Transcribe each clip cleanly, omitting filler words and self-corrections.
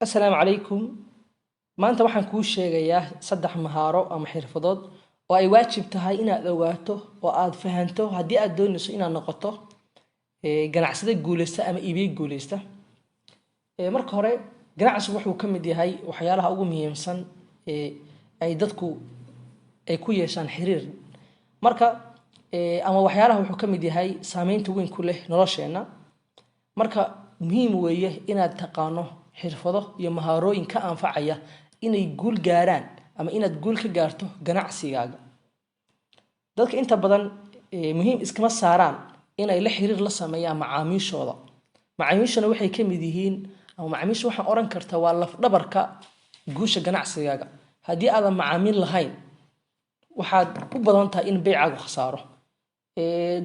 Assalaamu calaykum. Maanta waxaan kuu sheegayaa saddex mahaaro ama xirfadood oo ay waajib tahay inaad ogaato oo aad fahanto haddii aad doonayso inaad noqoto ganacsade guuleysta ama iibiye guuleysta. Marka hore, ganacsigu wuxuu ka mid yahay waxyaalaha ugu muhiimsan ay dadku ay ku yeeshaan xiriir. Marka ama waxyaalaha wuxuu ka mid yahay saameynta weyn ku leh nolosheena. Marka muhiim weeye inaad taqaano xirfado iyo mahaarooyin ka anfacaya inay guul gaaraan ama inaad guul ka gaarto ganacsigaaga. Dadka inta badan muhiim iskama saaraan inay la xiriir la sameeyaan macaamiishooda. Macaamiishana waxay ka mid yihiin ama macaamiishu waxaan oran kartaa waa laf dhabarka guusha ganacsigaaga. Haddii aadan macaamiil lahayn waxaad u badan tahay in beecaagu khasaaro.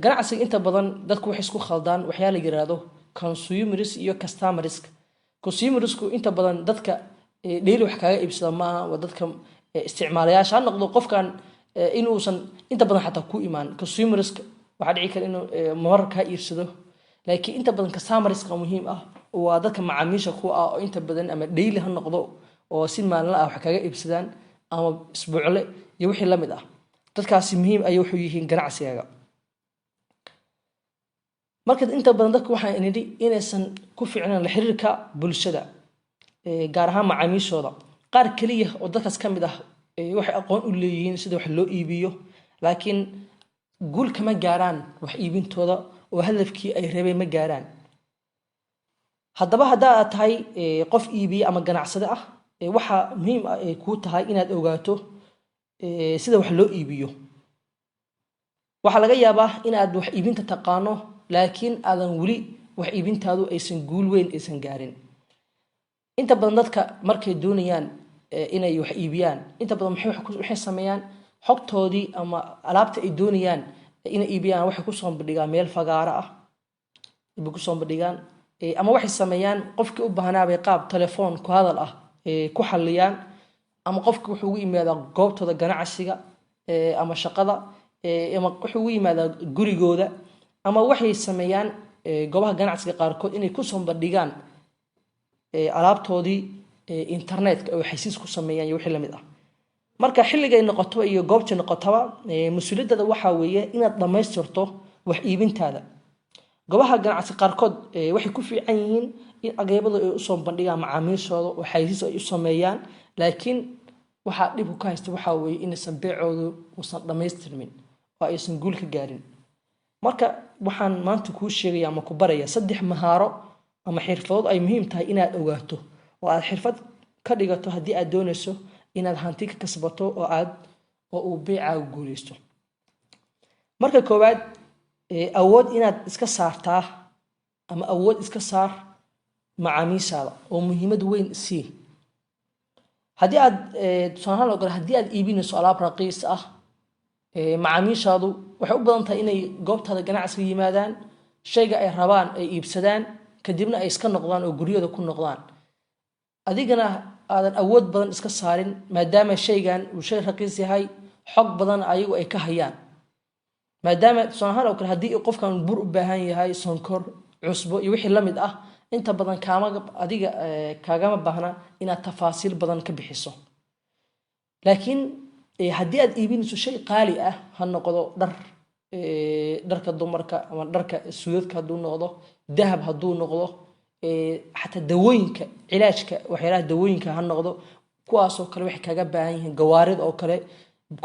Ganacsiga inta badan dadku waxay isku khaldaan waxyaala la yiraahdo consumers iyo customers. Consumersku inta badan dadka dheeli wax kaaga iibsada maaha waa dadka isticmaalayaasha ha noqdo qofkan inuusan inta badan xataa ku imaan. Consumers waxa dhici kara inuu mar ka iibsado laakiin inta badan customers muhiim ah waa dadka macaamiisha ku ah oo inta badan ama dheeli ha noqdo oo si maalinle ah wax kaaga iibsadaan ama isbuucle iyo wixii la mid ah. Dadkaasi muhiim ay wuxuu yihiin ganacsigaaga. Marka inta badan dadku waxaan nidhi inaysan ku fiicnaan la xiriirka bulshada gaar ahaan macaamiishooda. Qaar kaliya oo dadkaas ka mid ah waxay aqoon u leeyihiin sida wax loo iibiyo laakiin guul kama gaaraan wax iibintooda oo hadafkii ay rabeen ma gaaraan. Haddaba haddaad tahay qof iibiye ama ganacsade ah waxa muhiim ah ku tahay inaad ogaato sida wax loo iibiyo. Waxa laga yaabaa inaad wax iibinta taqaano laakiin aadan wali wax iibintaadu aysan guul weyn aysan gaarin. Inta badan dadka markay doonayaan inay wax iibiyaan inta badan waxay sameeyaan xogtoodii ama alaabta ay doonayaan inay iibiyaan waxay ku soo bandhigaan meel fagaara ah ku soo bandhigaan ama waxay sameeyaan qofkii u baahnaa bay qaab telefoon ku hadal ah ku xalliyaan ama qofkii wuxuu ugu yimaadaa goobtooda ganacsiga ama shaqada ama wuxuu ugu yimaadaa gurigooda ama waxay sameeyaan goobaha ganacsiga qaarkood inay ku soo bandhigaan alaabtoodii internetka oo xaysiis ku sameeyaan iyo wixii la mid ah. Marka xilligay noqoto iyo goobta noqotaba mas'uuliyadda waxa weeye inaad dhameystirto wax iibintaada. Goobaha ganacsiga qaarkood waxay ku fiican yihiin in ageebada ay u soo bandhigaan macaamiishooda oo xaysiis ay u sameeyaan laakiin waxa dib u ka haysta waxa weeye inaysan beecoodu uusan dhameystirmin oo aysan guul ka gaarin. Marka waxaan maanta kuu sheegayaa ama ku barayaa saddex mahaaro ama xirfadood ay muhiim tahay inaad ogaato oo aad xirfad ka dhigato haddii aad doonayso inaad hanti ka kasbato oo uu beecaagu guuleysto. Marka koowaad awood inaad iska saartaa ama awood iska saar macaamiishaada oo muhiimad weyn sii. Haddii aad tusaale ahaan haddii aad iibinayso alaab raqiis ah macaamiishaadu waxay u badan tahay inay goobtaada ganacsiga yimaadaan shayga ay rabaan ay iibsadaan kadibna ay iska noqdaan oo guryada ku noqdaan. Adigana aadan awood badan iska saarin maadaama shaygan uu shay raqiis yahay xog badan ayagu ay ka hayaan. Maadaama tusaale ahaan haddii qofkan bur u baahan yahay sonkor cusbo iyo wixii la mid ah inta badan adiga kaagama baahna inaad tafaasiil badan ka bixiso. Laakiin haddii aad iibinayso shay qaali ah ha noqdo dharka dumarka ama dharka suudadka hadduu noqdo dahab hadduu noqdo xataa dawooyinka cilaajka waxyaalaha dawooyinka ha noqdo kuwaasoo kale waxay kaaga baahan yihiin gawaarida oo kale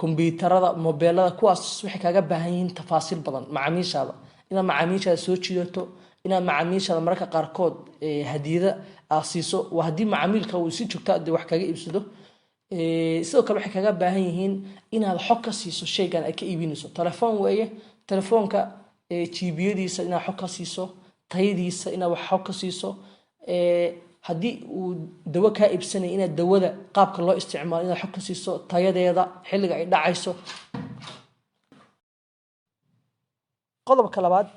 kombiyuutarada mobeelada kuwaas waxay kaaga baahan yihiin tafaasiil badan macaamiishaada inaad macaamiishaada soo jiidato inaad macaamiishaada mararka qaarkood hadiyada aad siiso waa haddii macaamiilka uu si joogto ah wax kaga iibsado. Sidoo kale waxay kaga baahan yihiin inaad xog ka siiso shaygan ay ka iibinayso. Telefoon weeye telefoonka jiibiyadiisa inaad xog ka siiso tayadiisa inaad wax xog ka siiso haddii uu dawo ka iibsanay inaad dawada qaabka loo isticmaalo inaad xog ka siiso tayadeeda xilliga ay dhacayso. Qodobka labaad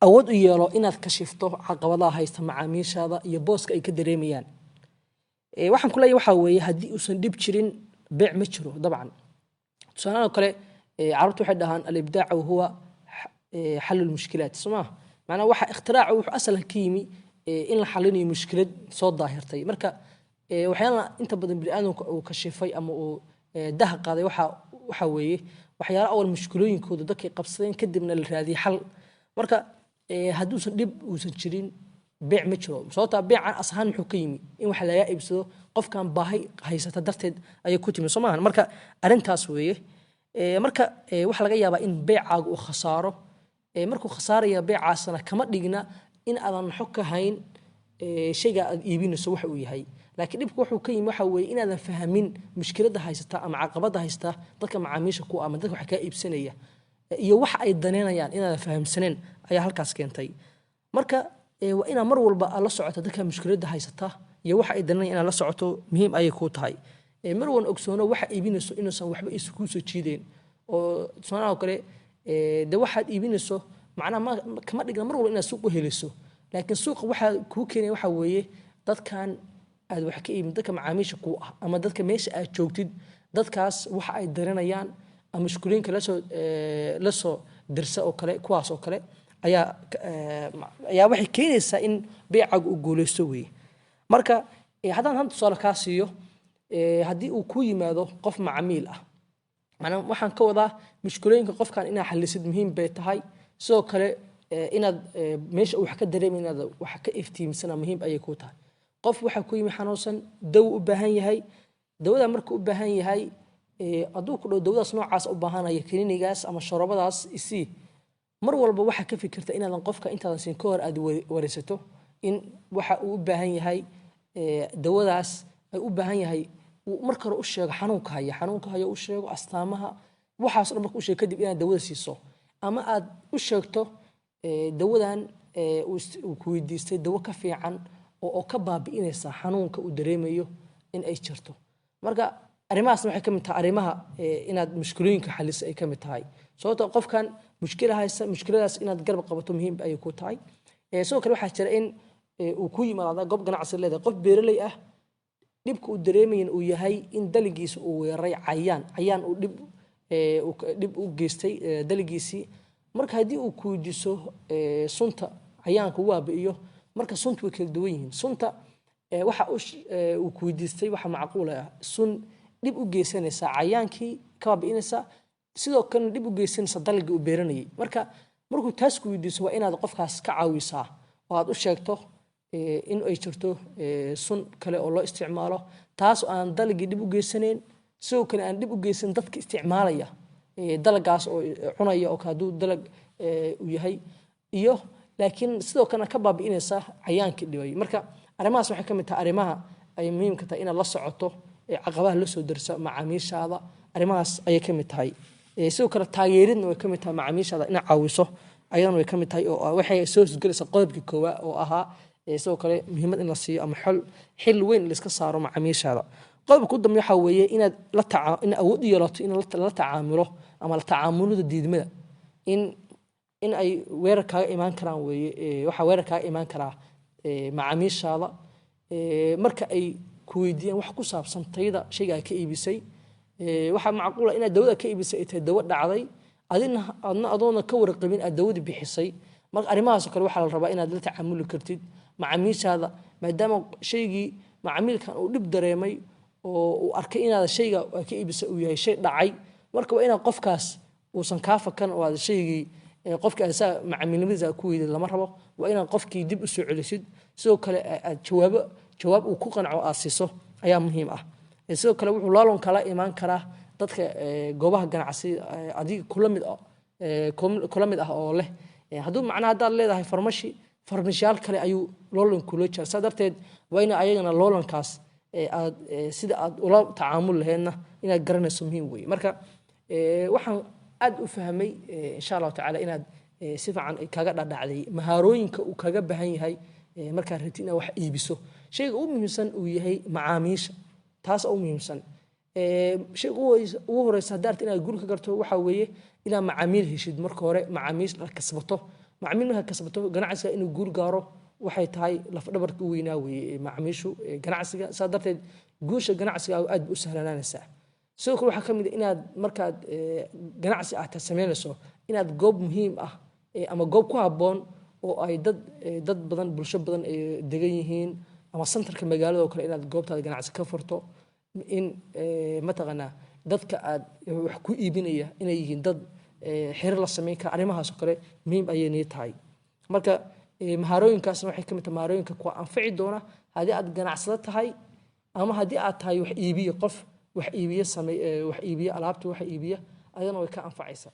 awood u yeelo inaad ka shifto caqabadaha haysta macaamiishaada iyo booska ay ka dareemayaan. waxaan ku leeyahay waxa weeye haddii uusan dhib jirin beec ma jiro dabcan. tusaale kale carabtu waxay dhahaan al-ibdaacu huwa xal al-mushkilaat soma macna waxa ikhtiraacу wuxuu asal ka yimi in la xalinayo mushkilad soo daahirtay marka waxyaalaha inta badan bini'aadamka uu kashifay ama uu daha qaaday waxa weeye waxyaalaha awal mushkilooyinkooda dadkay qabsadeen kadibna la raadiyay xal marka hadduusan dhib uusan jirin beec ma jiro sababta beecan asahan muxuu ka yimi in wax laga iibsado qofkan baahi haysata darteed ayay ku timi Soomaaliya marka arintaas weeye marka waxa laga yaabaa in beecaagu uu khasaaro markuu khasaaraya beecaasna kama dhigna in aadan xog ka hayn shayga aad iibinayso waxa uu yahay laakiin dhibku wuxuu ka yimi waxa weeye in aadan fahamin mushkilada haysata ama caqabada haysta dadka macaamiisha ku ama dadka wax ka iibsanaya iyo waxa ay daneynayaan in aadan fahamsaneen ayaa halkaas keentay marka waa ina mar walba la socoto dadka mushkilada haysata iyo waxa ay daneynayaan in la socoto muhiim ay ku tahay mar wan ogsoono waxa iibinayso inaysan waxba isku soo jiideen oo Soomaaliya kale de waxaad iibinayso macnaha kama dhigna mar walba inaad suuq u heliso laakiin suuqa waxa ku keenay waxa weeye dadkan aad wax ka iibin dadka macaamiisha ku ah ama dadka meesha aad joogtid dadkaas waxa ay dareynayaan ama mushkilooyinka la soo dirsa oo kale kuwaas oo kale ayaa waxay keenaysaa in beecagu uu guuleysto weeye marka haddaan hanta soo ka siiyo haddii uu ku yimaado qof macaamiil ah macnaha waxaan ka wadaa mushkilooyinka qofkan inaad xallisid muhiim bay tahay sidoo kale inaad meesha wax ka dareemin inaad wax ka iftiimsana muhiim ayay ku tahay qof waxa ku yimi xanuunsan dawo u baahan yahay dawada marka u baahan yahay aduu ku dhow dawadaas noocaas u baahanaya kiniinigaas ama sharabadaas isi mar walba waxa ka fikirta inaadan qofka intaadan siin ka hor aad wareysato in waxa uu u baahan yahay dawadaas ay u baahan yahay marka hore u sheego xanuunka haya u sheego astaamaha waxaas dhan marka u sheego kadib inaad dawada siiso ama aad u sheegto dawadan uu ku weydiistay dawo ka fiican oo ka baabi'inaysa xanuunka uu dareemayo in ay jirto marka arimahaas waxay ka mid tahay arimaha inaad mushkilooyinka xalisa ay ka mid tahay sababtoo qofkan mushkiladaas inaad garab qabato muhiim ay ku tahay sidoo kale waxaa jira in uu ku yimaado goob ganacsi leedahay qof beeraley ah dhibka uu dareemayo uu yahay in daligiisa uu weeray cayaan uu dib u geystay daligiisii marka hadii uu ku weydiiso sunta cayaanka waabiyo marka suntu way kala duwan yihiin sunta waxa uu ku weydiistay waxa macquul ah sun dib u geysanaysa cayaankii ka baabiinaysa sidoo kale dib u geysanaysa dalagii uu beeranayay markuu taas ku weydiiso waa inaad qofkaas ka caawisaa oo aad u sheegto in ay jirto sun kale oo loo isticmaalo taas aan dalagii dib u geysaneen sidoo kale aan dib u geysan dadka isticmaalaya dalagaas oo cunaya oo kaaduu dalag u yahay iyo laakiin sidoo kale ka baabiinaysa cayaankii dhibay marka arimahaas waxay ka mid tahay arimaha ay muhiimka tahay inaad la socoto caqabaha la soo darsa macaamiishaada arimahaas ayay ka mid tahay sidoo kale taageeridna way ka mid tahay macaamiishaada inaad caawiso ayadana way ka mid tahay oo waxay soo sugaysa qodobkii koowaad oo ahaa sidoo kale muhiimad in la siiyo ama xil weyn la iska saaro macaamiishaada qodobka u dambeeya waxa weeye inaad in awood u yeelato in la tacaamulo ama la tacaamulada diidmada in ay weerar kaaga imaan karaan weeye waxa weerar kaaga imaan karaa macaamiishaada marka ay ku weydiiyaan wax ku saabsan tayada shayga ay ka iibisay waxa macquul ah inaad dawada ka iibisay ay dawo dhacday adoona ka warqabin aad dawada bixisay marka arimahaas kale waxa la rabaa inaad la tacaamuli kartid macaamiishaada maadaama shaygii macaamilkan uu dhib dareemay oo uu arkay inaad shayga ka iibisay uu yahay shay dhacay marka waa inaad qofkaas uusan ka fakan oo aad shaygii qofka asaa macaamilnimadiisa ku weydiin lama rabo waa inaad qofkii dib u soo celisid sidoo kale aad jawaab uu ku qanco aad siiso ayaa muhiim ah sidoo kale wuxuu laalon kala imaan karaa dadka goobaha ganacsi adiga kula mid ah oo leh hadduu macnaha haddaad leedahay farmashiyaal kale ayuu loolan kula jira saa darteed waa ina ayagana loolankaas aad sida aad ula tacaamul laheedna inaad garanayso muhiim weeye marka waxaan aad u fahmay insha allahu tacaala inaad si fiican kaga dhadhacday mahaarooyinka uu kaga baahan yahay markaad rabtid inaad wax iibiso shayga ugu muhiimsan uu yahay macaamiisha taas ugu muhiimsan shayga ugu horeysa haddaad inaad guri ka garto waxa weeye inaad macaamiil heshid marka hore macaamiil la kasbato macaamiil marka kasbato ganacsiga inuu guur gaaro waxay tahay laf dhabarka u weynaa weeye macaamiishu ganacsiga saa darteed guusha ganacsiga aad u sahlanaanaysaa sidoo kale waxaa ka mid ah inaad markaad ganacsi aad sameynayso inaad goob muhiim ah ama goob ku habboon oo ay dad badan bulsho badan degan yihiin ama centerka magaalada oo kale inaad goobtaada ganacsi ka furto in mataqaanaa dadka aad wax ku iibinaya inay yihiin dad xiriir la sameyn kara arrimahaas oo kale muhiim ayay tahay marka maharooyinkaasna waxay ka mid tahay maharooyinka ku anfici doona haddii aad ganacsado tahay ama haddii aad tahay wax iibiye qof wax iibiye alaabta wax iibiya ayadana way ka anfacaysaa